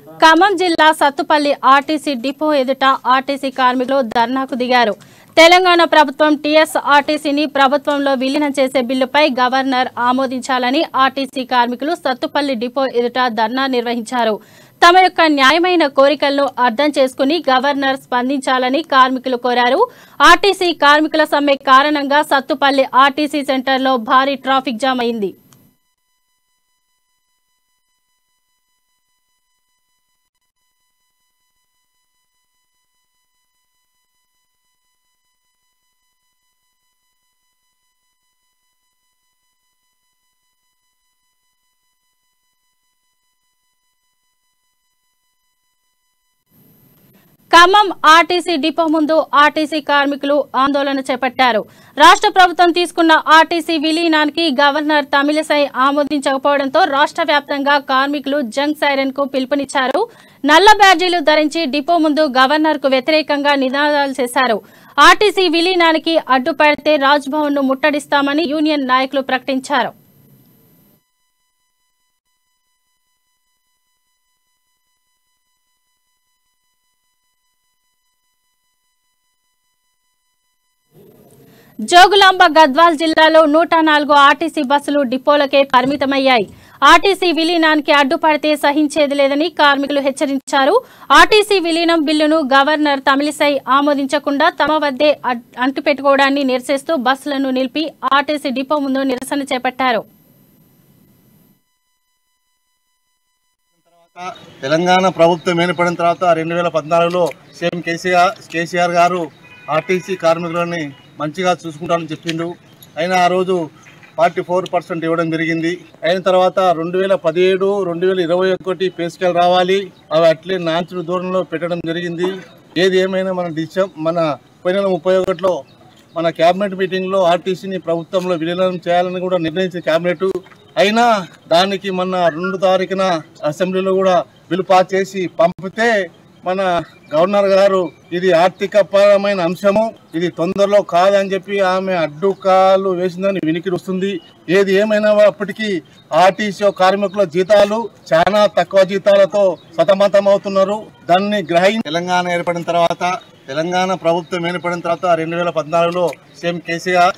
ఖమ్మం జిల్లా Sathupalli RTC depot ఎదుట RTC కార్మికులు ధర్నాకు దిగారు. తెలంగాణ ప్రభుత్వం టీఎస్ఆర్టీసీని ప్రభుత్వంలో విలీనం చేసే బిల్లుపై గవర్నర్ ఆమోదించాలని ఆర్టీసీ కార్మికులు సత్తుపల్లి డిపో ఎదుట ధర్నా నిర్వహించారు. తమ యొక్క న్యాయమైన కోరికలను అర్థం చేసుకుని గవర్నర్ స్పందించాలని కార్మికులు కోరారు. ఆర్టీసీ కార్మికుల సమ్మె కారణంగా సత్తుపల్లి ఆర్టీసీ సెంటర్లో భారీ ట్రాఫిక్ జామ్ అయింది. ఖమ్మం ఆర్టీసీ డిపో ముందు ఆర్టీసీ కార్మికులు ఆందోళన చేపట్టారు. రాష్ట్ర ప్రభుత్వం తీసుకున్న ఆర్టీసీ విలీనానికి గవర్నర్ తమిళిసై ఆమోదించకపోవడంతో రాష్ట్ర వ్యాప్తంగా కార్మికులు జంగ్ సైరన్ కు పిలుపునిచ్చారు. నల్ల బ్యాడ్జీలు ధరించి డిపో ముందు గవర్నర్ కు వ్యతిరేకంగా నినాదాలు చేశారు. ఆర్టీసీ విలీనానికి అడ్డుపడితే రాజ్భవన్ ను ముట్టడిస్తామని యూనియన్ నాయకులు ప్రకటించారు. జోగులాంబ గద్వాల్ జిల్లాలో 104 ఆర్టీసీ బస్సులు డిపోలకే పరిమితమయ్యాయి. ఆర్టీసీ విలీనానికి అడ్డుపడితే సహించేది లేదని కార్మికులు హెచ్చరించారు. ఆర్టీసీ విలీనం బిల్లును గవర్నర్ తమిళిసై ఆమోదించకుండా తమ వద్దే అంటిపెట్టుకోవడాన్ని నిరసిస్తూ బస్సులను నిలిపి ఆర్టీసీ డిపో ముందు నిరసన చేపట్టారు. తెలంగాణ ప్రభుత్వం ఏర్పడిన తర్వాత 2014లో సీఎం కేసీఆర్ గారు ఆర్టీసీ కార్మికులని మంచిగా చూసుకుంటానని చెప్పిండు. అయినా ఆ రోజు 44% ఇవ్వడం జరిగింది. అయిన తర్వాత 2017, 2021 పే స్కేల్ రావాలి, అవి అట్లే నాంచుడు దూరంలో పెట్టడం జరిగింది. ఏది ఏమైనా మన పోయిన 31లో మన క్యాబినెట్ మీటింగ్లో ఆర్టీసీని ప్రభుత్వంలో విలీనం చేయాలని కూడా నిర్ణయించిన క్యాబినెట్. అయినా దానికి మొన్న 2 తారీఖున అసెంబ్లీలో కూడా బిల్లు పాస్ చేసి పంపితే మన గవర్నర్ గారు ఇది ఆర్థికపరమైన అంశము, ఇది తొందరలో కాదని చెప్పి ఆమె అడ్డుకాలు వేసిందని వినికిడి వస్తుంది. ఏది ఏమైనా అప్పటికీ ఆర్టీసీ కార్మికుల జీతాలు చాలా తక్కువ జీతాలతో సతమతం అవుతున్నారు. దాన్ని తెలంగాణ ప్రభుత్వం ఏర్పడిన తర్వాత 2014లో సీఎం కేసీఆర్